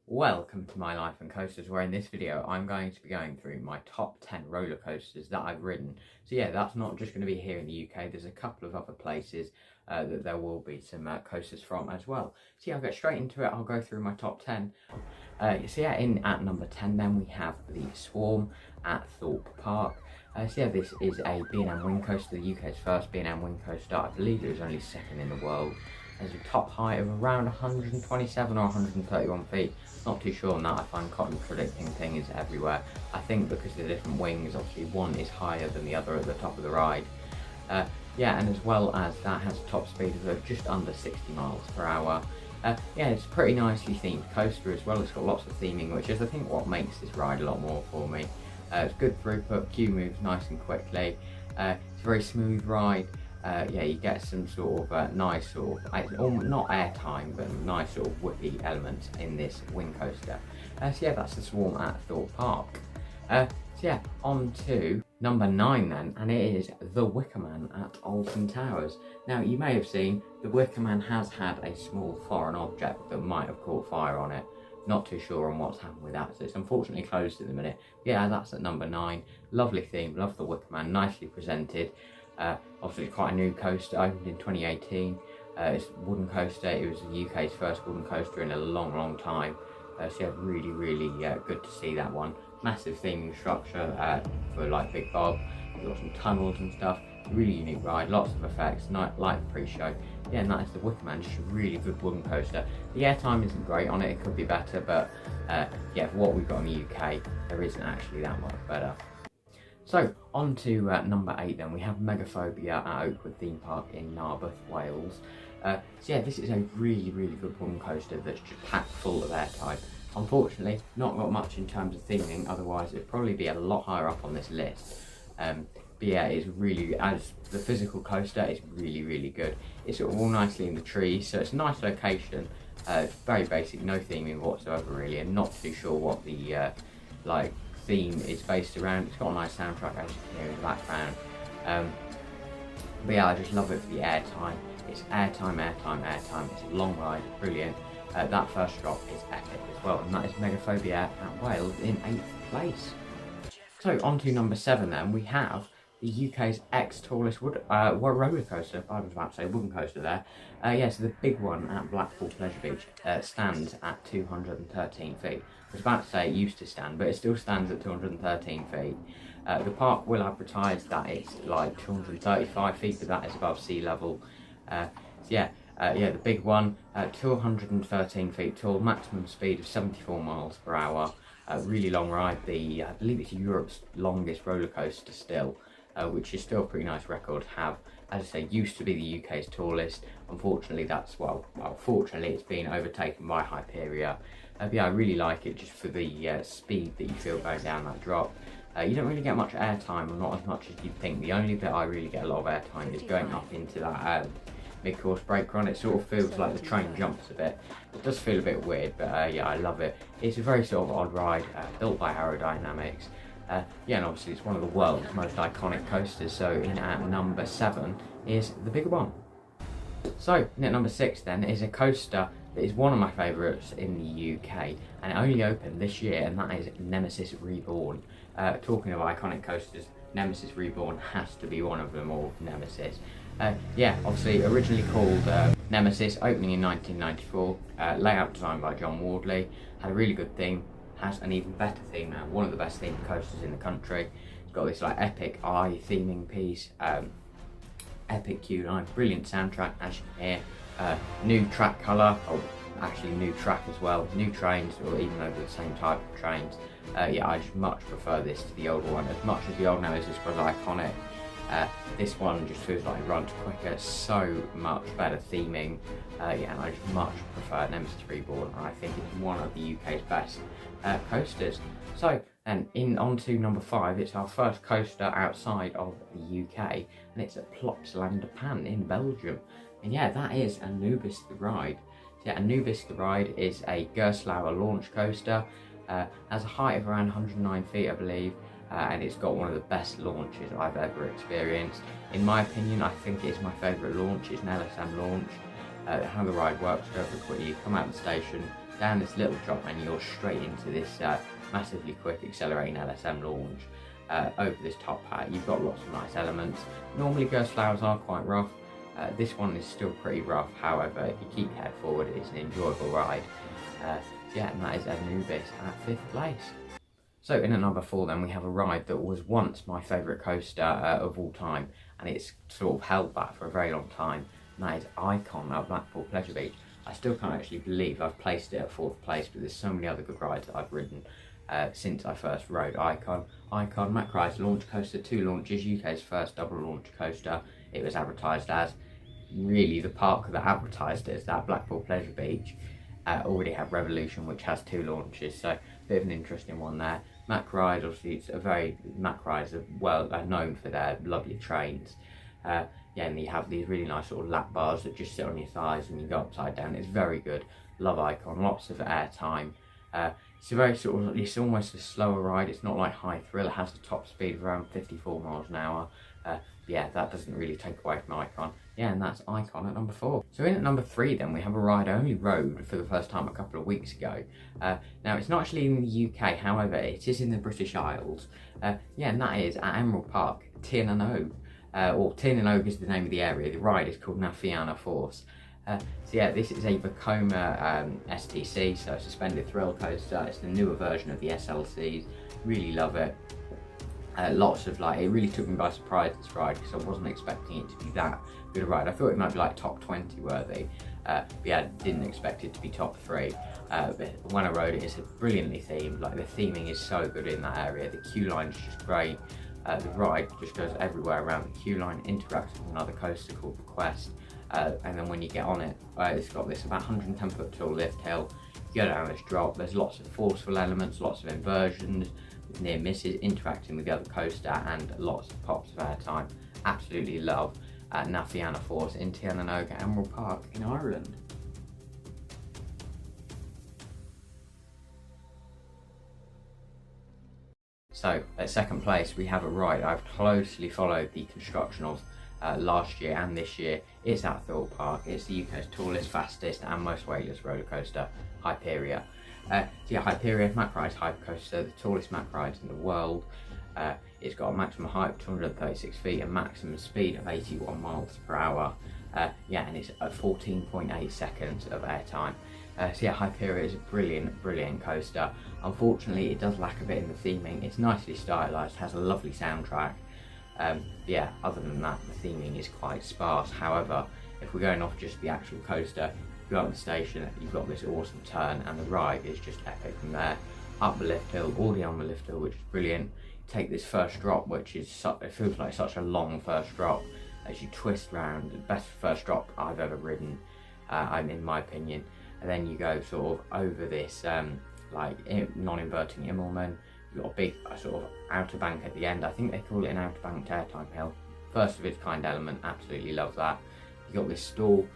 Welcome to my life and coasters, where in this video I'm going to be going through my top 10 roller coasters that I've ridden. So yeah, that's not just going to be here in the UK, there's a couple of other places that there will be some coasters from as well. So yeah, I'll get straight into it. I'll go through my top 10. So yeah, at number 10 then we have the Swarm at Thorpe Park. So yeah, this is a B&M wing coaster, the UK's first B&M wing coaster. I believe it was only second in the world. There's a top height of around 127 or 131 feet. Not too sure on that. I find contradicting things everywhere. I think because of the different wings, obviously one is higher than the other at the top of the ride. Yeah, and as well as that has a top speed of just under 60 miles per hour. Yeah, it's a pretty nicely themed coaster as well. It's got lots of theming, which is I think what makes this ride a lot more for me. It's good throughput, queue moves nice and quickly. It's a very smooth ride. Yeah, you get some sort of nice sort of, not airtime, but nice sort of whippy elements in this wing coaster. So yeah, that's the Swarm at Thorpe Park. So yeah, on to number 9 then, and it is the Wicker Man at Alton Towers. Now, you may have seen the Wicker Man has had a small foreign object that might have caught fire on it. Not too sure on what's happened with that, so it's unfortunately closed at the minute. Yeah, that's at number 9. Lovely theme, love the Wicker Man, nicely presented. Obviously quite a new coaster, opened in 2018. It's a wooden coaster. It was the UK's first wooden coaster in a long time. So yeah, really good to see that one. Massive theming structure for like Big Bob. You've got some tunnels and stuff. Really unique ride, lots of effects, like the pre-show. Yeah, and that is the Wicker Man, just a really good wooden coaster. The airtime isn't great on it, it could be better, but yeah, for what we've got in the UK, there isn't actually that much better. So, on to number 8 then, we have Megaphobia at Oakwood Theme Park in Narberth, Wales. So yeah, this is a really good wooden coaster that's just packed full of airtime. Unfortunately, not got much in terms of theming, otherwise it'd probably be a lot higher up on this list. But yeah, it's really, as the physical coaster, it's really good. It's sort of all nicely in the trees, so it's a nice location. It's very basic, no theming whatsoever really, and not too sure what the theme is based around. It's got a nice soundtrack as you can hear in the background. But yeah, I just love it for the airtime. It's airtime. It's a long ride, brilliant. That first drop is epic as well, and that is Megaphobia at Wales in 8th place. So on to number 7 then, we have the UK's tallest roller coaster. I was about to say wooden coaster there. Yeah, so the big one at Blackpool Pleasure Beach stands at 213 feet. I was about to say it used to stand, but it still stands at 213 feet. The park will advertise that it's like 235 feet, but that is above sea level. So yeah, the big one, 213 feet tall, maximum speed of 74 miles per hour. Really long ride. I believe it's Europe's longest roller coaster still, which is still a pretty nice record to have. As I say, used to be the UK's tallest. Unfortunately, fortunately it's been overtaken by Hyperia. But yeah, I really like it just for the speed that you feel going down that drop. You don't really get much airtime, or not as much as you'd think. The only bit I really get a lot of airtime is going up into that mid-course brake run. It sort of feels like the train jumps a bit. It does feel a bit weird, but yeah, I love it. It's a very sort of odd ride, built by Aerodynamics. Yeah, and obviously it's one of the world's most iconic coasters, so in at number 7 is the bigger one. So, in at number 6 then is a coaster that is one of my favourites in the UK, and it only opened this year, and that is Nemesis Reborn. Talking of iconic coasters, Nemesis Reborn has to be one of them, or Nemesis. Yeah, obviously originally called Nemesis, opening in 1994, layout designed by John Wardley, had a really good theme, has an even better theme now, one of the best themed coasters in the country. It's got this like epic eye theming piece, epic queue line, brilliant soundtrack as you can hear, new track colour, or actually new track as well, new trains, or even over the same type of trains. Yeah, I just much prefer this to the older one. As much as the old Nemesis was iconic, this one just feels like it runs quicker, so much better theming. Yeah, and I just much prefer Nemesis Reborn, and I think it's one of the UK's best coasters. So, and on to number 5, it's our first coaster outside of the UK, and it's at Plopsaland de Pan in Belgium. And yeah, that is Anubis the Ride. So yeah, Anubis the Ride is a Gerstlauer launch coaster, has a height of around 109 feet, I believe. And it's got one of the best launches I've ever experienced. In my opinion, I think it's my favourite launch. It's an LSM launch. How the ride works, go over quickly. You come out of the station, down this little drop and you're straight into this massively quick accelerating LSM launch over this top hat. You've got lots of nice elements. Normally Ghost Flowers are quite rough. This one is still pretty rough, however, if you keep your head forward, it's an enjoyable ride. Yeah, and that is Anubis at 5th place. So in at number 4 then, we have a ride that was once my favourite coaster of all time, and it's sort of held that for a very long time, and that is Icon at Blackpool Pleasure Beach. I still can't actually believe I've placed it at 4th place, but there's so many other good rides that I've ridden since I first rode Icon. Icon, Mack Ride's launch coaster, 2 launches, UK's first double launch coaster. It was advertised as, really the park that advertised it as that, Blackpool Pleasure Beach, already had Revolution, which has 2 launches, so a bit of an interesting one there. Mack Ride, obviously, Mack Rides are well known for their lovely trains. Yeah, and you have these really nice sort of lap bars that just sit on your thighs and you go upside down. It's very good. Love Icon, lots of air time. It's a very sort of, it's almost a slower ride. It's not like High Thrill. It has the top speed of around 54 miles an hour. Yeah, that doesn't really take away from Icon. Yeah, and that's Icon at number 4. So in at number 3 then, we have a ride I only rode for the first time a couple of weeks ago. Now it's not actually in the UK, however it is in the British Isles. Yeah, and that is at Emerald Park, Tir na Og. Or Tir na Og is the name of the area. The ride is called Na Fianna Force. So yeah, this is a Vekoma STC, so suspended thrill coaster. It's the newer version of the SLCs. Really love it. Lots of it really took me by surprise, this ride, because I wasn't expecting it to be that good a ride. I thought it might be like top 20 worthy, but yeah, didn't expect it to be top 3. But when I rode it, it's brilliantly themed. Like, the theming is so good in that area. The queue line is just great. The ride just goes everywhere around the queue line, interacts with another coaster called the Quest, and then when you get on it, it's got this about 110 foot tall lift hill. You go down this drop, there's lots of forceful elements, lots of inversions, near misses, interacting with the other coaster, and lots of pops of airtime. Absolutely love Na Fianna Force in Tir na Og at Emerald Park in Ireland. So at 2nd place we have a ride I've closely followed the construction of last year and this year. It's at Thorpe Park. It's the UK's tallest, fastest and most weightless roller coaster, Hyperia. So yeah, Hyperia, Mack Ride's hyper coaster, the tallest Mack Rides in the world. It's got a maximum height of 236 feet and maximum speed of 81 miles per hour. Yeah, and it's at 14.8 seconds of airtime. So yeah, Hyperia is a brilliant, brilliant coaster. Unfortunately, it does lack a bit in the theming. It's nicely stylised, has a lovely soundtrack. Yeah, other than that, the theming is quite sparse. However, if we're going off just the actual coaster, you go up the station, you've got this awesome turn, and the ride is just epic from there. Up the lift hill, already on the lift hill, which is brilliant. Take this first drop, which is it feels like such a long first drop as you twist round. The best first drop I've ever ridden, in my opinion. And then you go sort of over this non-inverting Immelman. You've got a big sort of outer bank at the end. I think they call it an outer banked airtime hill. First of its kind element, absolutely love that. You got this stall.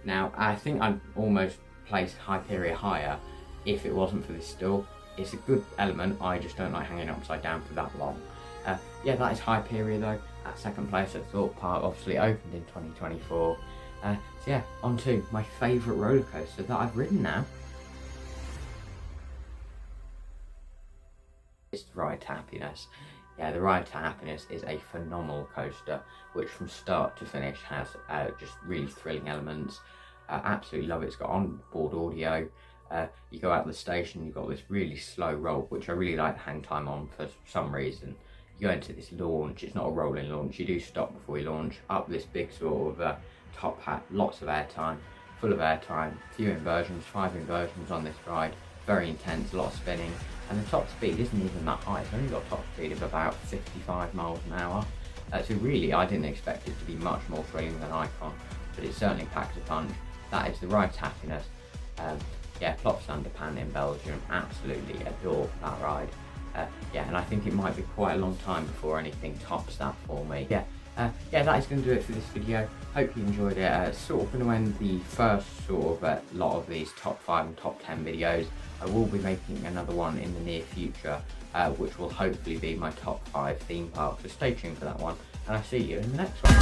Now I think I'd almost place Hyperia higher if it wasn't for this stall. It's a good element, I just don't like hanging upside down for that long. Yeah, that is Hyperia though, at 2nd place at Thorpe Park, obviously opened in 2024. So yeah, on to my favourite roller coaster that I've ridden now. It's the Ride to Happiness. Yeah, the Ride to Happiness is a phenomenal coaster, which from start to finish has just really thrilling elements. Absolutely love it. It's got on-board audio. You go out the station, you've got this really slow roll, which I really like the hang time on for some reason. You go into this launch, it's not a rolling launch, you do stop before you launch, up this big sort of top hat, lots of airtime, full of airtime, few inversions, 5 inversions on this ride, very intense, a lot of spinning, and the top speed isn't even that high. It's only got a top speed of about 55 miles an hour. So really, I didn't expect it to be much more thrilling than Icon, but it certainly packs a punch. That is the Ride to Happiness. Yeah, Plops under Pan in Belgium, absolutely adore that ride. Yeah, and I think it might be quite a long time before anything tops that for me. Yeah, that is going to do it for this video. Hope you enjoyed it. Sort of going to end the first sort of lot of these top 5 and top 10 videos. I will be making another one in the near future, which will hopefully be my top 5 theme parks. So stay tuned for that one, and I'll see you in the next one.